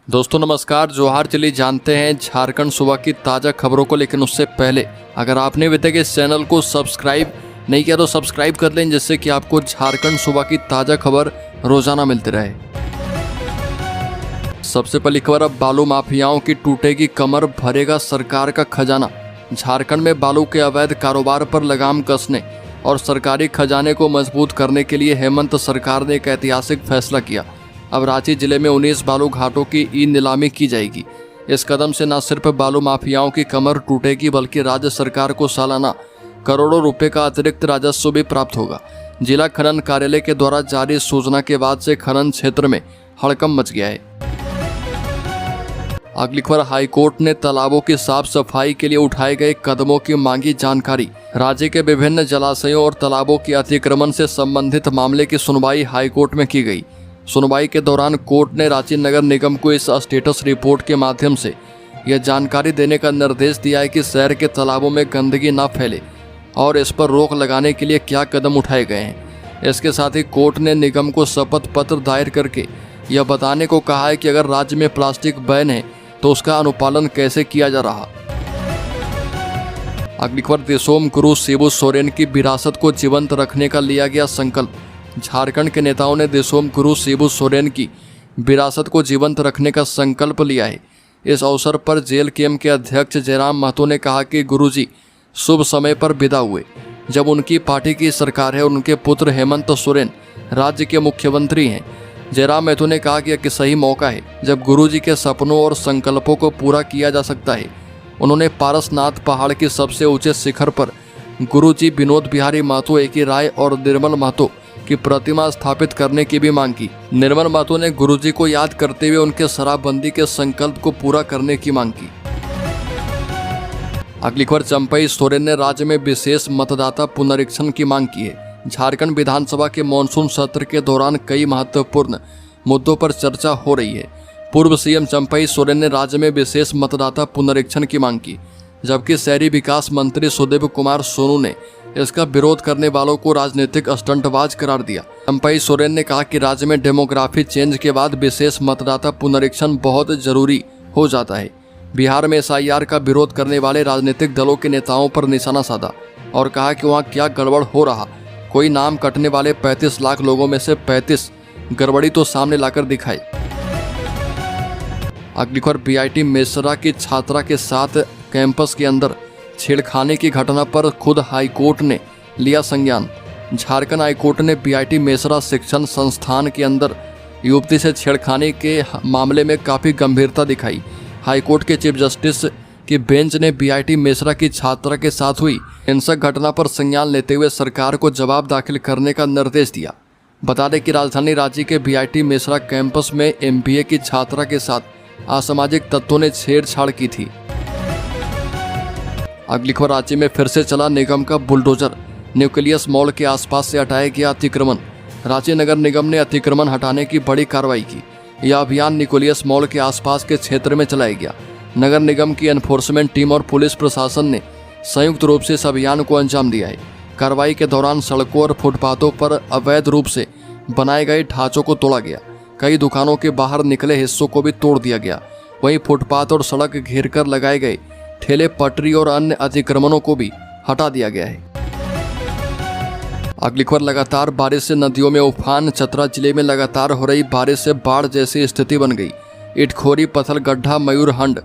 दोस्तों नमस्कार, जोहार। चलिए जानते हैं झारखंड सूबा की ताज़ा खबरों को। लेकिन उससे पहले अगर आपने अभी तक इस चैनल को सब्सक्राइब नहीं किया तो सब्सक्राइब कर लें, जिससे कि आपको झारखंड सूबा की ताज़ा खबर रोजाना मिलती रहे। सबसे पहली खबर, अब बालू माफियाओं की टूटेगी कमर, भरेगा सरकार का खजाना। झारखंड में बालू के अवैध कारोबार पर लगाम कसने और सरकारी खजाने को मजबूत करने के लिए हेमंत सरकार ने एक ऐतिहासिक फैसला किया। अब रांची जिले में 19 बालू घाटों की ई नीलामी की जाएगी। इस कदम से न सिर्फ बालू माफियाओं की कमर टूटेगी, बल्कि राज्य सरकार को सालाना करोड़ों रुपए का अतिरिक्त राजस्व भी प्राप्त होगा। जिला खनन कार्यालय के द्वारा जारी सूचना के बाद से खनन क्षेत्र में हड़कंप मच गया है। अगली खबर, हाईकोर्ट ने तालाबों की साफ सफाई के लिए उठाए गए कदमों की मांगी जानकारी। राज्य के विभिन्न जलाशयों और तालाबों के अतिक्रमण से संबंधित मामले की सुनवाई हाईकोर्ट में की गई। सुनवाई के दौरान कोर्ट ने रांची नगर निगम को इस स्टेटस रिपोर्ट के माध्यम से यह जानकारी देने का निर्देश दिया है कि शहर के तालाबों में गंदगी न फैले और इस पर रोक लगाने के लिए क्या कदम उठाए गए हैं। इसके साथ ही कोर्ट ने निगम को शपथ पत्र दायर करके यह बताने को कहा है कि अगर राज्य में प्लास्टिक बैन है तो उसका अनुपालन कैसे किया जा रहा। अगली खबर, देशोम गुरु शिबू सोरेन की विरासत को जीवंत रखने का लिया गया संकल्प। झारखंड के नेताओं ने देशोम गुरु शिबू सोरेन की विरासत को जीवंत रखने का संकल्प लिया है। इस अवसर पर जेल कैंप के अध्यक्ष जयराम महतो ने कहा कि गुरुजी शुभ समय पर विदा हुए, जब उनकी पार्टी की सरकार है और उनके पुत्र हेमंत सोरेन राज्य के मुख्यमंत्री हैं। जयराम महतो ने कहा कि यह सही मौका है जब गुरुजी के सपनों और संकल्पों को पूरा किया जा सकता है। उन्होंने पारसनाथ पहाड़ के सबसे ऊंचे शिखर पर गुरुजी विनोद बिहारी महतो, एके राय और निर्मल महतो की प्रतिमा स्थापित करने की भी मांग की। निर्मल महतो ने गुरुजी को याद करते हुए उनके शराबबंदी के संकल्प को पूरा करने की मांग की। अगली खबर, चंपई सोरेन ने राज्य में विशेष मतदाता पुनरीक्षण की मांग की है। झारखंड विधानसभा के मानसून सत्र के दौरान कई महत्वपूर्ण मुद्दों पर चर्चा हो रही है। पूर्व सीएम चंपई सोरेन ने राज्य में विशेष मतदाता पुनरीक्षण की मांग की, जबकि शहरी विकास मंत्री सुदेव कुमार सोनू ने इसका विरोध करने वालों को राजनीतिक स्टंटबाज करार दिया। चंपई सोरेन ने कहा कि राज्य में डेमोग्राफी चेंज के बाद विशेष मतदाता पुनरीक्षण बहुत जरूरी हो जाता है। बिहार में SIR का विरोध करने वाले राजनीतिक दलों के नेताओं पर निशाना साधा और कहा कि वहाँ क्या गड़बड़ हो रहा। कोई नाम कटने वाले 35 लाख लोगों में से 35 गड़बड़ी तो सामने लाकर दिखाए। अगली खबर, BIT मेसरा की छात्रा के साथ कैंपस के अंदर छेड़खानी की घटना पर खुद हाईकोर्ट ने लिया संज्ञान। झारखंड हाईकोर्ट ने BIT मेसरा शिक्षण संस्थान के अंदर युवती से छेड़खानी के मामले में काफ़ी गंभीरता दिखाई। हाईकोर्ट के चीफ जस्टिस की बेंच ने BIT मेसरा की छात्रा के साथ हुई हिंसक घटना पर संज्ञान लेते हुए सरकार को जवाब दाखिल करने का निर्देश दिया। बता दें कि राजधानी रांची के BIT मेसरा कैंपस में MBA की छात्रा के साथ असामाजिक तत्वों ने छेड़छाड़ की थी। अगली खबर, रांची में फिर से चला निगम का बुलडोजर। न्यूक्लियस मॉल के आसपास से हटाया गया अतिक्रमण। रांची नगर निगम ने अतिक्रमण हटाने की बड़ी कार्रवाई की। यह अभियान न्यूक्लियस मॉल के आसपास के क्षेत्र में चलाया गया। नगर निगम की एनफोर्समेंट टीम और पुलिस प्रशासन ने संयुक्त रूप से इस अभियान को अंजाम दिया है। कार्रवाई के दौरान सड़कों और फुटपाथों पर अवैध रूप से बनाए गए ढांचों को तोड़ा गया। कई दुकानों के बाहर निकले हिस्सों को भी तोड़ दिया गया। वहीं फुटपाथ और सड़क घेर कर लगाए गए ठेले, पटरी और अन्य अतिक्रमणों को भी हटा दिया गया है। अगली खबर, लगातार बारिश से नदियों में उफान। चतरा जिले में लगातार हो रही बारिश से बाढ़ जैसी स्थिति बन गई। इटखोरी, पथलगड्ढा, मयूरहंड,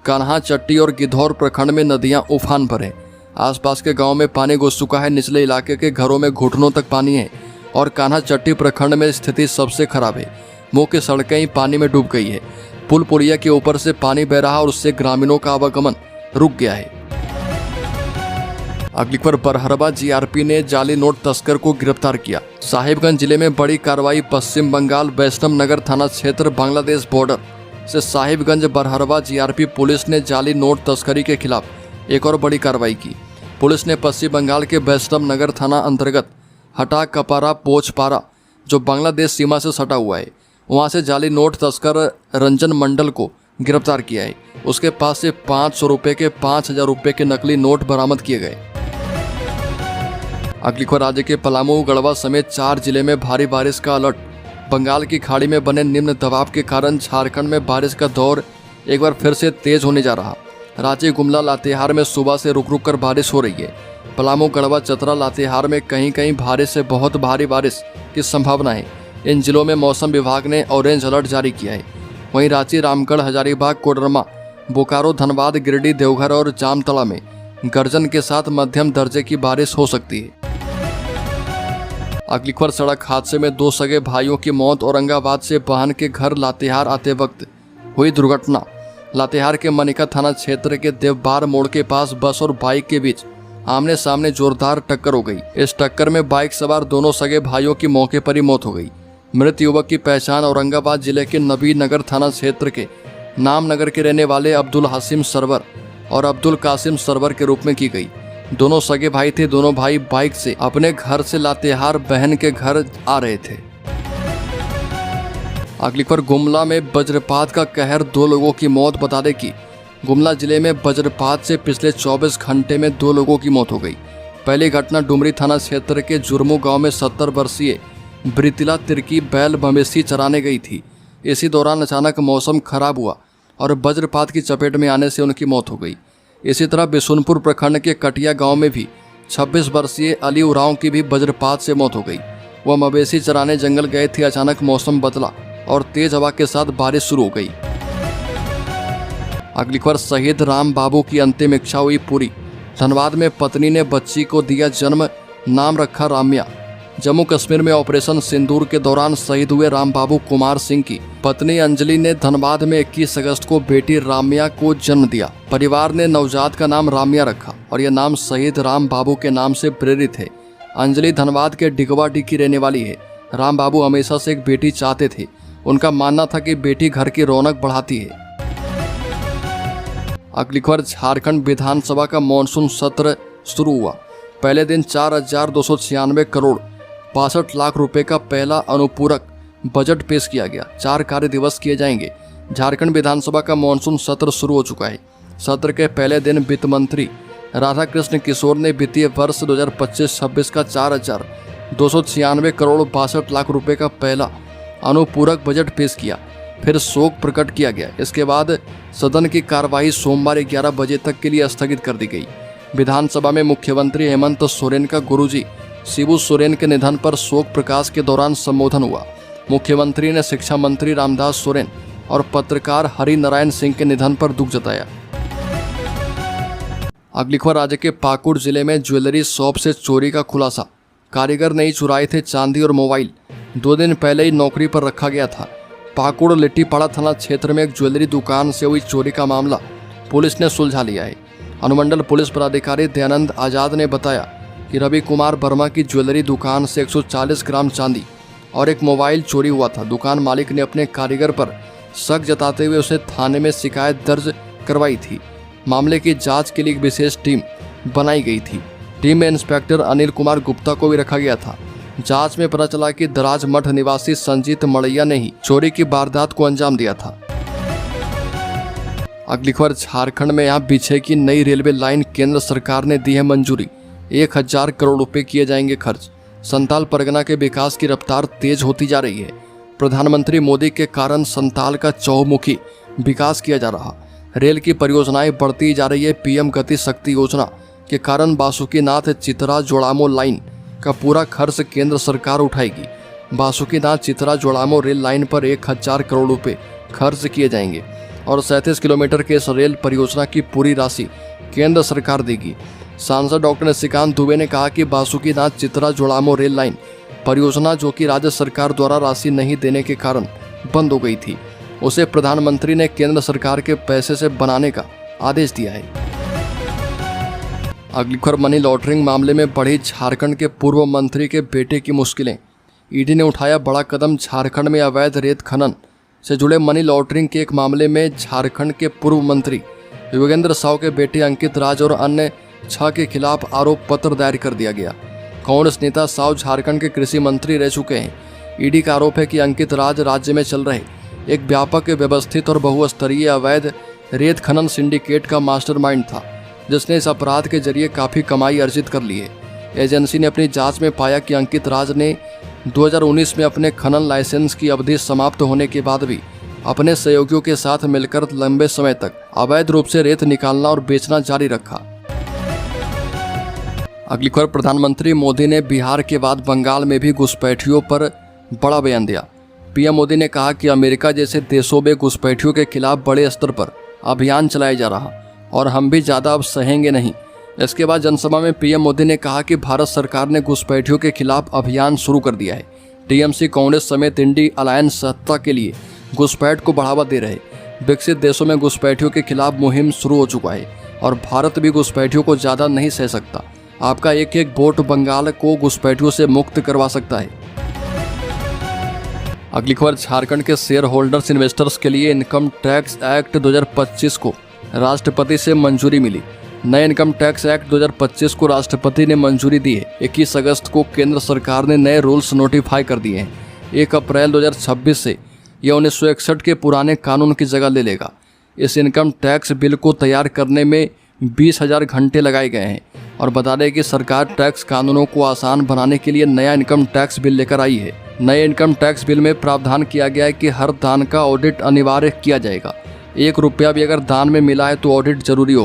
कान्हा चट्टी और गिद्धौर प्रखंड में नदियां उफान पर हैं। आसपास के गांव में पानी घुस चुका है। निचले इलाके के घरों में घुटनों तक पानी है और कान्हा चट्टी प्रखंड में स्थिति सबसे खराब है। मुख्य सड़कें ही पानी में डूब गई है। पुल पुलिया के ऊपर से पानी बह रहा और उससे ग्रामीणों का आवागमन रुक गया है। अगली खबर, बरहरवा GRP ने जाली नोट तस्कर को गिरफ्तार किया। साहिबगंज जिले में बड़ी कार्रवाई। पश्चिम बंगाल वैष्णव नगर थाना क्षेत्र बांग्लादेश बॉर्डर से साहिबगंज बरहरवा GRP पुलिस ने जाली नोट तस्करी के खिलाफ एक और बड़ी कार्रवाई की। पुलिस ने पश्चिम बंगाल के वैष्णव नगर थाना अंतर्गत हटा कपारा पोचपारा, जो बांग्लादेश सीमा से सटा हुआ है, वहां से जाली नोट तस्कर रंजन मंडल को गिरफ्तार किया है। उसके पास से 500 रुपये के 5000 रुपये के नकली नोट बरामद किए गए। अगली खबर, राज्य के पलामू, गढ़वा समेत 4 जिले में भारी बारिश का अलर्ट। बंगाल की खाड़ी में बने निम्न दबाव के कारण झारखंड में बारिश का दौर एक बार फिर से तेज होने जा रहा। रांची, गुमला, लातेहार में सुबह से रुक रुक कर बारिश हो रही है। पलामू, गढ़वा, चतरा, लातेहार में कहीं कहीं भारी से बहुत भारी बारिश की संभावना है। इन जिलों में मौसम विभाग ने ऑरेंज अलर्ट जारी किया है। वहीं रांची, रामगढ़, हजारीबाग, कोडरमा, बोकारो, धनबाद, गिरिडीह, देवघर और जामतड़ा में गर्जन के साथ मध्यम दर्जे की बारिश हो सकती है। अगली खबर, सड़क हादसे में 2 सगे भाइयों की मौत। औरंगाबाद से बहन के घर लातेहार आते वक्त हुई दुर्घटना। लातेहार के मनिका थाना क्षेत्र के देवबार मोड़ के पास बस और बाइक के बीच आमने सामने जोरदार टक्कर हो गई। इस टक्कर में बाइक सवार दोनों सगे भाइयों की मौके पर ही मौत हो गई। मृत युवक की पहचान औरंगाबाद जिले के नबी नगर थाना क्षेत्र के नामनगर के रहने वाले अब्दुल हसीम सरवर और अब्दुल कासिम सरवर के रूप में की गई। दोनों सगे भाई थे। दोनों भाई बाइक से अपने घर से लातेहार बहन के घर आ रहे थे। अगली खबर, गुमला में वज्रपात का कहर, 2 लोगों की मौत। बता दें कि गुमला जिले में वज्रपात से पिछले 24 घंटे में 2 लोगों की मौत हो गई। पहली घटना डुमरी थाना क्षेत्र के जुर्मू गांव में 70 वर्षीय ब्रितिला तिर्की बैल मवेशी चराने गई थी। इसी दौरान अचानक मौसम खराब हुआ और वज्रपात की चपेट में आने से उनकी मौत हो गई। इसी तरह बिशुनपुर प्रखंड के कटिया गांव में भी 26 वर्षीय अली उरांव की भी वज्रपात से मौत हो गई। वह मवेशी चराने जंगल गए थे। अचानक मौसम बदला और तेज हवा के साथ बारिश शुरू हो गई। अगली खबर, शहीद राम बाबू की अंतिम इच्छा हुई पूरी। धनबाद में पत्नी ने बच्ची को दिया जन्म, नाम रखा राम्या। जम्मू कश्मीर में ऑपरेशन सिंदूर के दौरान शहीद हुए राम बाबू कुमार सिंह की पत्नी अंजलि ने धनबाद में 21 अगस्त को बेटी राम्या को जन्म दिया। परिवार ने नवजात का नाम राम्या रखा और यह नाम शहीद राम बाबू के नाम से प्रेरित है। अंजलि धनबाद के डिगवाडी की रहने वाली है। राम बाबू हमेशा से एक बेटी चाहते थे। उनका मानना था कि बेटी घर की रौनक बढ़ाती है। अगली खबर, झारखंड विधानसभा का मॉनसून सत्र शुरू हुआ। पहले दिन 4,296 करोड़ 62 लाख रुपए का पहला अनुपूरक बजट पेश किया गया। 4 कार्य दिवस किए जाएंगे। झारखंड विधानसभा का मॉनसून सत्र शुरू हो चुका है। सत्र के पहले दिन वित्त मंत्री राधा कृष्ण किशोर ने वित्तीय वर्ष 2025-26 का 4,296 करोड़ 62 लाख रुपए का पहला अनुपूरक बजट पेश किया। फिर शोक प्रकट किया गया। इसके बाद सदन की कार्यवाही सोमवार 11 बजे तक के लिए स्थगित कर दी गई। विधानसभा में मुख्यमंत्री हेमंत सोरेन का गुरुजी शिबू सोरेन के निधन पर शोक प्रकाश के दौरान संबोधन हुआ। मुख्यमंत्री ने शिक्षा मंत्री रामदास सोरेन और पत्रकार हरि नारायण सिंह के निधन पर दुख जताया। अगली खबर, राज्य के पाकुड़ जिले में ज्वेलरी शॉप से चोरी का खुलासा। कारीगर ने ही चुराए थे चांदी और मोबाइल। 2 दिन पहले ही नौकरी पर रखा गया था। पाकुड़ लिट्टीपाड़ा थाना क्षेत्र में एक ज्वेलरी दुकान से हुई चोरी का मामला पुलिस ने सुलझा लिया है। अनुमंडल पुलिस पदाधिकारी दयानंद आजाद ने बताया कि रवि कुमार वर्मा की ज्वेलरी दुकान से 140 ग्राम चांदी और एक मोबाइल चोरी हुआ था। दुकान मालिक ने अपने कारीगर पर शक जताते हुए उसे थाने में शिकायत दर्ज करवाई थी। मामले की जांच के लिए एक विशेष टीम बनाई गई थी। टीम में इंस्पेक्टर अनिल कुमार गुप्ता को भी रखा गया था। जांच में पता चला कि दराज मठ निवासी संजीत मड़ैया ने ही चोरी की वारदात को अंजाम दिया था। अगली खबर, झारखंड में यहाँ बिछे की नई रेलवे लाइन केंद्र सरकार ने दी है मंजूरी। 1,000 करोड़ रुपए किए जाएंगे खर्च। संताल परगना के विकास की रफ्तार तेज होती जा रही है। प्रधानमंत्री मोदी के कारण संताल का चौमुखी विकास किया जा रहा। रेल की परियोजनाएं बढ़ती जा रही है। पीएम गति शक्ति योजना के कारण बासुकीनाथ चितरा जोड़ामो लाइन का पूरा खर्च केंद्र सरकार उठाएगी। बासुकीनाथ चितरा जोड़ामो रेल लाइन पर 1,000 करोड़ रुपए खर्च किए जाएंगे और 37 किलोमीटर के इस रेल परियोजना की पूरी राशि केंद्र सरकार देगी। सांसद डॉक्टर निशिकांत दुबे ने कहा कि बासुकीनाथ चितरा जोड़ामो रेल लाइन परियोजना, जो कि राज्य सरकार द्वारा राशि नहीं देने के कारण बंद हो गई थी, उसे प्रधानमंत्री ने केंद्र सरकार के पैसे से बनाने का आदेश दिया है। अगली खबर, मनी लॉन्ड्रिंग मामले में बढ़ी झारखंड के पूर्व मंत्री के बेटे की मुश्किलें। ईडी ने उठाया बड़ा कदम। झारखंड में अवैध रेत खनन से जुड़े मनी लॉन्ड्रिंग के एक मामले में झारखंड के पूर्व मंत्री योगेंद्र साव के बेटे अंकित राज और अन्य 6 के खिलाफ आरोप पत्र दायर कर दिया गया। कांग्रेस नेता साव झारखंड के कृषि मंत्री रह चुके हैं। ईडी का आरोप है कि अंकित राज राज्य में चल रहे एक व्यापक, व्यवस्थित और बहुस्तरीय अवैध रेत खनन सिंडिकेट का मास्टरमाइंड था, जिसने इस अपराध के जरिए काफ़ी कमाई अर्जित कर ली है। एजेंसी ने अपनी जांच में पाया कि अंकित राज ने 2019 में अपने खनन लाइसेंस की अवधि समाप्त होने के बाद भी अपने सहयोगियों के साथ मिलकर लंबे समय तक अवैध रूप से रेत निकालना और बेचना जारी रखा। अगली खबर, प्रधानमंत्री मोदी ने बिहार के बाद बंगाल में भी घुसपैठियों पर बड़ा बयान दिया। पीएम मोदी ने कहा कि अमेरिका जैसे देशों में घुसपैठियों के खिलाफ बड़े स्तर पर अभियान चलाया जा रहा और हम भी ज़्यादा अब सहेंगे नहीं। इसके बाद जनसभा में पीएम मोदी ने कहा कि भारत सरकार ने घुसपैठियों के खिलाफ अभियान शुरू कर दिया है। टीएमसी, कांग्रेस समेत इंडी अलायंस सत्ता के लिए घुसपैठ को बढ़ावा दे रहे विकसित देशों में घुसपैठियों के खिलाफ मुहिम शुरू हो चुका है और भारत भी घुसपैठियों को ज़्यादा नहीं सह सकता। आपका एक एक वोट बंगाल को घुसपैठियों से मुक्त करवा सकता है। अगली खबर, झारखंड के शेयर होल्डर्स इन्वेस्टर्स के लिए इनकम टैक्स एक्ट 2025 को राष्ट्रपति से मंजूरी मिली। नए इनकम टैक्स एक्ट 2025 को राष्ट्रपति ने मंजूरी दी है। 21 अगस्त को केंद्र सरकार ने नए रूल्स नोटिफाई कर दिए हैं। 1 अप्रैल 2026 से यह 1961 के पुराने कानून की जगह ले लेगा। इस इनकम टैक्स बिल को तैयार करने में 20,000 घंटे लगाए गए हैं और बता दें कि सरकार टैक्स कानूनों को आसान बनाने के लिए नया इनकम टैक्स बिल लेकर आई है। नए इनकम टैक्स बिल में प्रावधान किया गया है कि हर दान का ऑडिट अनिवार्य किया जाएगा। 1 रुपया भी अगर दान में मिला है तो ऑडिट जरूरी होगा।